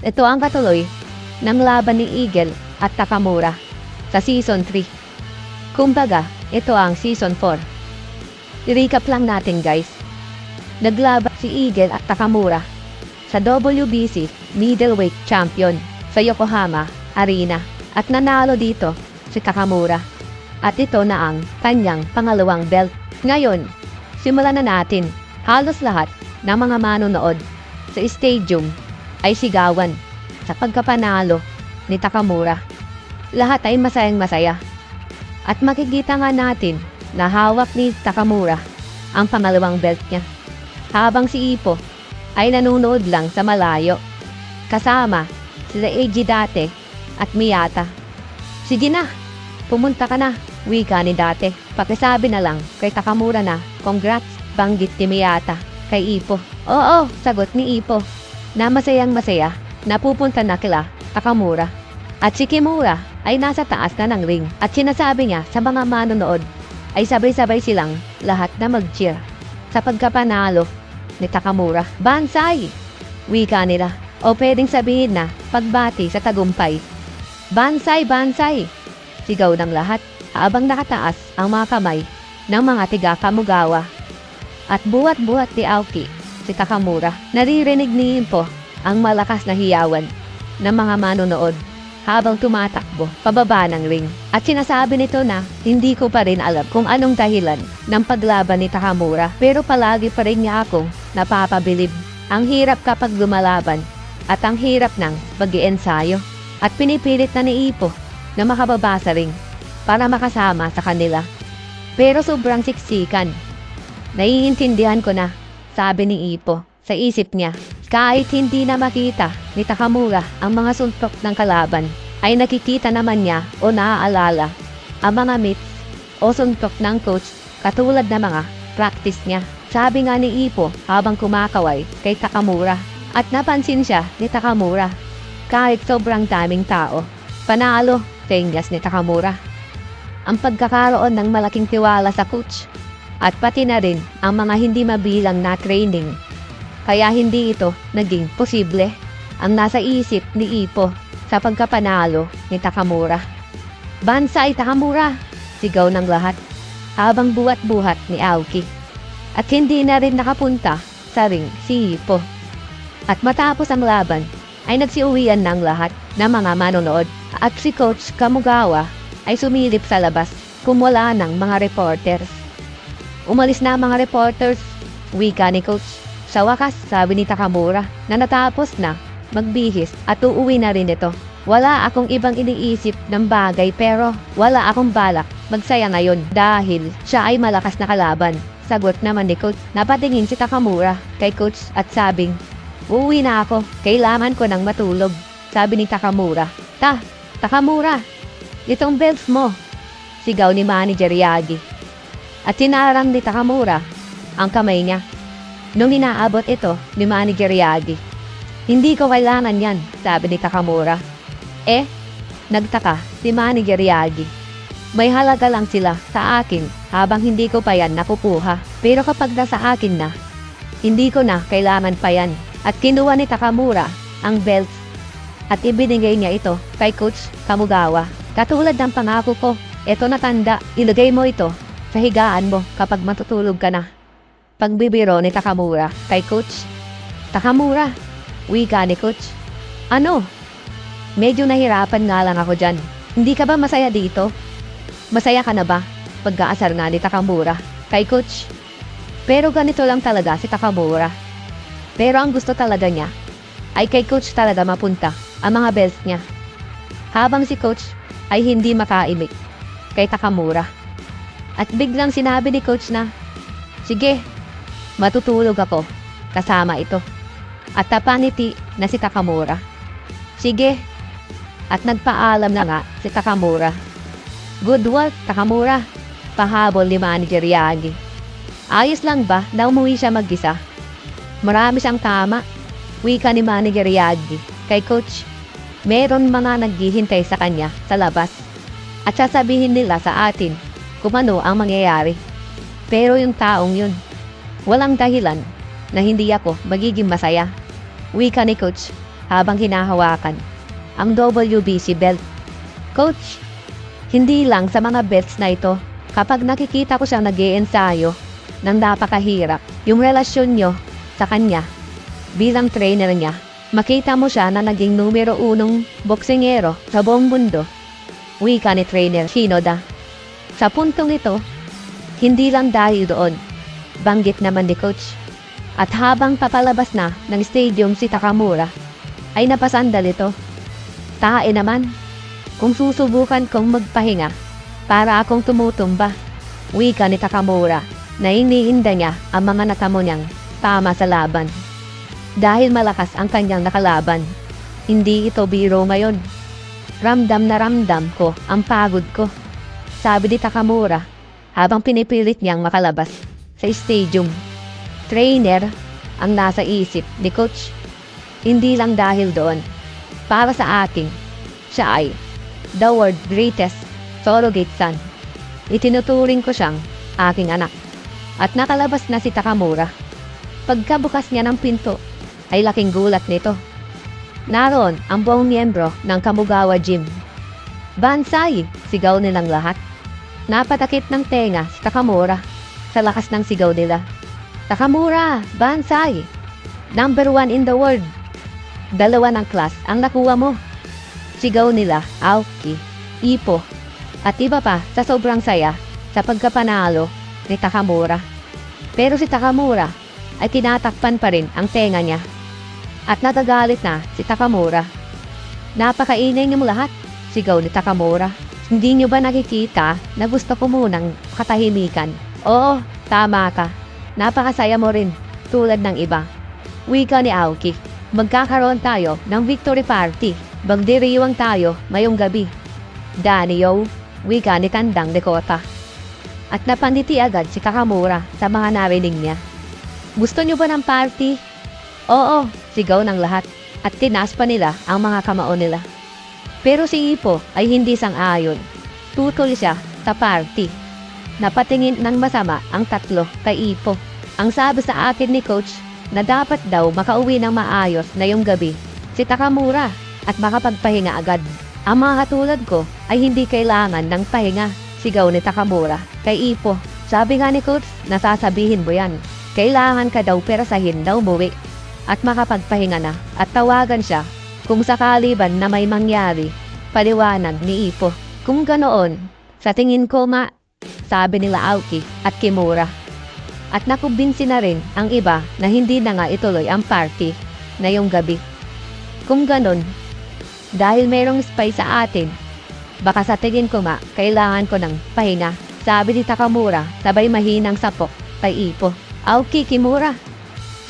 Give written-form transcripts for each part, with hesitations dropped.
Ito ang katuloy ng laban ni Eagle at Takamura sa Season 3. Kumbaga, ito ang Season 4. I-recap lang natin guys. Naglaban si Eagle at Takamura sa WBC Middleweight Champion sa Yokohama Arena at nanalo dito si Takamura. At ito na ang kanyang pangalawang belt. Ngayon, simulan na natin. Halos lahat ng mga manonood sa stadium ay sigawan sa pagkapanalo ni Takamura. Lahat ay masayang-masaya. At makikita nga natin na hawak ni Takamura ang pangalawang belt niya. Habang si Ippo ay nanonood lang sa malayo. Kasama sila Eiji Date at Miyata. Sige na, pumunta ka na, wika ni Date. Pakisabi na lang kay Takamura na congrats, banggit ni Miyata kay Ippo. Oo, sagot ni Ippo na masayang-masaya na pupunta na kila Takamura. At si Kimura ay nasa taas na ng ring at sinasabi niya sa mga manonood ay sabay-sabay silang lahat na mag-cheer sa pagkapanalo ni Takamura. Bansai! Wika nila o pwedeng sabihin na pagbati sa tagumpay. Bansai! Bansai! Sigaw ng lahat habang nakataas ang mga kamay ng mga tiga-Kamugawa. At buhat-buhat ni Aoki si Takamura. Naririnig ni Ippo ang malakas na hiyawan ng mga manonood habang tumatakbo pababa ng ring. At sinasabi nito na hindi ko pa rin alam kung anong dahilan ng paglaban ni Takamura pero palagi pa rin niya akong napapabilib. Ang hirap kapag lumalaban at ang hirap ng mag-iensayo. At pinipilit na ni Ippo na makababa sa ring para makasama sa kanila. Pero sobrang siksikan. Naiintindihan ko na, sabi ni Ippo sa isip niya. Kahit hindi na makita ni Takamura ang mga suntok ng kalaban, ay nakikita naman niya o naaalala ang mga myths o suntok ng coach katulad ng mga practice niya. Sabi nga ni Ippo habang kumakaway kay Takamura at napansin siya ni Takamura. Kahit sobrang daming tao, panalo, tenyas ni Takamura. Ang pagkakaroon ng malaking tiwala sa coach at pati na rin ang mga hindi mabilang na training. Kaya hindi ito naging posible ang nasa isip ni Ippo sa pagkapanalo ni Takamura. Bansai Takamura! Sigaw ng lahat habang buhat-buhat ni Aoki. At hindi na rin nakapunta sa ring si Ippo. At matapos ang laban ay nagsiuwian ng lahat ng mga manonood at si Coach Kamugawa ay sumilip sa labas kung wala ng mga reporters. Umalis na ang mga reporters, wika ni Coach. Sa wakas, sabi ni Takamura na natapos na magbihis at uuwi na rin ito. Wala akong ibang iniisip ng bagay pero wala akong balak magsaya ngayon dahil siya ay malakas na kalaban. Sagot naman ni Coach. Napatingin si Takamura kay Coach at sabing, uuwi na ako, kailangan ko nang matulog. Sabi ni Takamura. Takamura, itong belts mo, sigaw ni Manager Yagi. At sinarang ni Takamura ang kamay niya. Nung inaabot ito ni Manager Yagi, hindi ko kailangan yan, sabi ni Takamura. Nagtaka si Manager Yagi. May halaga lang sila sa akin habang hindi ko pa yan nakukuha. Pero kapag nasa akin na, hindi ko na kailangan pa yan. At kinuha ni Takamura ang belts at ibinigay niya ito kay Coach Kamugawa. Katulad ng pangako ko, eto na tanda, ilagay mo ito sa higaan mo kapag matutulog ka na. Pagbibiro ni Takamura kay Coach. Takamura, wika ni Coach. Ano? Medyo nahirapan nga lang ako dyan. Hindi ka ba masaya dito? Masaya ka na ba? Pagkaasar nga ni Takamura kay Coach. Pero ganito lang talaga si Takamura. Pero ang gusto talaga niya ay kay Coach talaga mapunta ang mga belts niya. Habang si Coach ay hindi makaimik kay Takamura. At biglang sinabi ni Coach na, sige, matutulog ako kasama ito. At tapaniti na si Takamura. Sige. At nagpaalam na nga si Takamura. Good work, Takamura. Pahabol ni Manager Yagi. Ayos lang ba na umuwi siya mag-isa? Marami siyang tama. Wika ni Manager Yagi kay Coach. Meron mga naghihintay sa kanya sa labas. At sasabihin nila sa atin kung ano ang mangyayari. Pero yung taong yun, walang dahilan na hindi ako magiging masaya. Wika ni Coach habang hinahawakan ang WBC belt. Coach, hindi lang sa mga belts na ito, kapag nakikita ko siyang nag-iensayo ng napakahirap yung relasyon nyo sa kanya bilang trainer niya, makita mo siya na naging numero 1 boksingero sa buong mundo. Wika ni trainer Shinoda. Sa puntong ito, hindi lang dahil doon, banggit naman ni coach. At habang papalabas na ng stadium si Takamura, ay napasandal ito. Tae naman, kung susubukan kong magpahinga para akong tumutumba. Wika ni Takamura na iniinda niya ang mga natamo niyang tama sa laban. Dahil malakas ang kanyang nakalaban, hindi ito biro ngayon. Ramdam na ramdam ko ang pagod ko, sabi ni Takamura habang pinipilit niyang makalabas sa stadium. Trainer ang nasa isip ni coach. Hindi lang dahil doon, para sa akin, siya ay the world greatest surrogate son. Itinuturing ko siyang aking anak. At nakalabas na si Takamura. Pagkabukas niya ng pinto, ay laking gulat nito. Naroon ang buong miyembro ng Kamugawa Gym. Bansai! Sigaw nilang lahat. Napatakit ng tenga si Takamura sa lakas ng sigaw nila. Takamura! Bansai! Number 1 in the world! 2 ng class ang nakuha mo. Sigaw nila Aoki, Ippo, at iba pa sa sobrang saya sa pagkapanalo ni Takamura. Pero si Takamura ay tinatakpan pa rin ang tenga niya. At natagalit na si Takamura. Napakaingay niyo lahat, sigaw ni Takamura. Hindi niyo ba nakikita na gusto ko munang katahimikan? Oo, tama ka. Napakasaya mo rin, tulad ng iba. Wika ni Aoki, magkakaroon tayo ng victory party. Magdiriwang tayo mayong gabi. Danio, wika ni Tandang Dakota. At napanditi agad si Takamura sa mga narinig niya. Gusto niyo ba ng party? Oo, sigaw ng lahat at tinaas pa nila ang mga kamao nila. Pero si Ippo ay hindi sang-ayon. Tutol siya sa party. Napatingin ng masama ang tatlo kay Ippo. Ang sabi sa akin ni coach na dapat daw makauwi ng maayos na yung gabi si Takamura at makapagpahinga agad. Ang mga katulad ko ay hindi kailangan ng pahinga, sigaw ni Takamura kay Ippo. Sabi nga ni coach, nasasabihin mo yan. Kailangan ka daw perasahin na umuwi at makapagpahinga na at tawagan siya kung sakali ba na may mangyari, paliwanag ni Ippo. Kung ganoon, sa tingin ko sabi nila Aoki at Kimura. At nakumbinsi na rin ang iba na hindi na nga ituloy ang party na yung gabi. Kung ganon, dahil merong spy sa atin, baka sa tingin ko kailangan ko ng pahinga, sabi ni Takamura sabay mahinang sapok kay Ippo. Aoki, Kimura,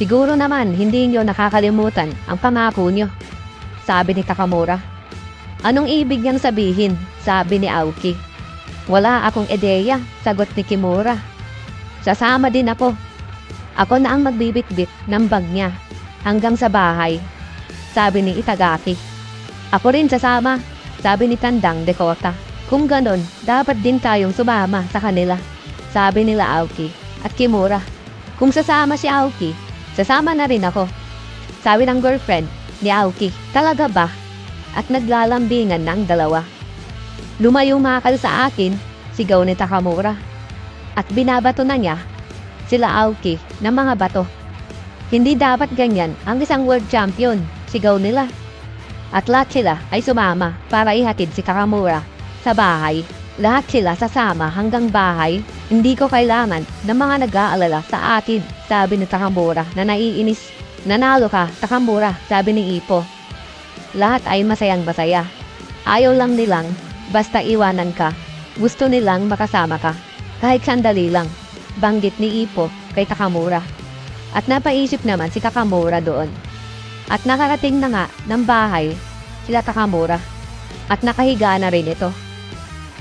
siguro naman hindi nyo nakakalimutan ang pangako nyo, sabi ni Takamura. Anong ibig niyang sabihin, sabi ni Aoki. Wala akong ideya, sagot ni Kimura. Sasama din ako. Ako na ang magbibitbit ng bag niya hanggang sa bahay, sabi ni Itagaki. Ako rin sasama, sabi ni Tandang Dakota. Kung ganon, dapat din tayong sumama sa kanila, sabi nila Aoki at Kimura. Kung sasama si Aoki, sasama na rin ako, sabi ng girlfriend ni Aoki. Talaga ba? At naglalambingan ng dalawa. Lumayong makal sa akin, sigaw ni Takamura. At binabato na niya sila Aoki ng mga bato. Hindi dapat ganyan ang isang world champion, sigaw nila. At lahat sila ay sumama para ihatid si Takamura sa bahay. Lahat sila sasama hanggang bahay. Hindi ko kailangan ng mga nag-aalala sa atin, sabi ni Takamura na naiinis. Nanalo ka, Takamura, sabi ni Ippo. Lahat ay masayang masaya. Ayaw lang nilang basta iwanan ka. Gusto nilang makasama ka. Kahit sandali lang, banggit ni Ippo kay Takamura. At napaisip naman si Takamura doon. At nakarating na nga ng bahay sila Takamura. At nakahiga na rin ito.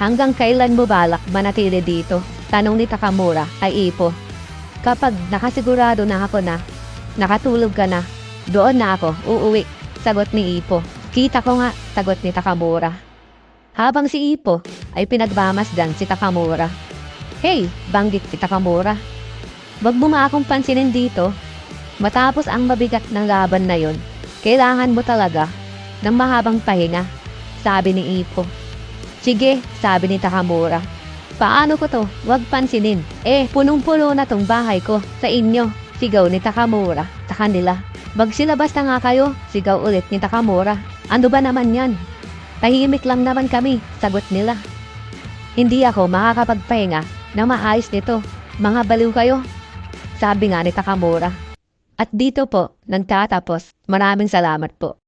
Hanggang kailan mo balak manatili dito? Tanong ni Takamura kay Ippo. Kapag nakasigurado na ako na nakatulog ka na, doon na ako uuwi, sagot ni Ippo. Kita ko nga, sagot ni Takamura. Habang si Ippo ay pinagmamasdan si Takamura. Hey, banggit si Takamura. Wag mo akong pansinin dito. Matapos ang mabigat ng laban na yon, Kailangan mo talaga ng mahabang pahinga, sabi ni Ippo. Sige, sabi ni Takamura. Paano ko to? Huwag pansinin. Punong-puno na tong bahay ko sa inyo, sigaw ni Takamura sa kanila. Magsilabas na nga kayo, sigaw ulit ni Takamura. Ano ba naman yan? Tahimik lang naman kami, sagot nila. Hindi ako makakapagpahinga na maayos nito. Mga baliw kayo, sabi nga ni Takamura. At dito po, nagtatapos. Maraming salamat po.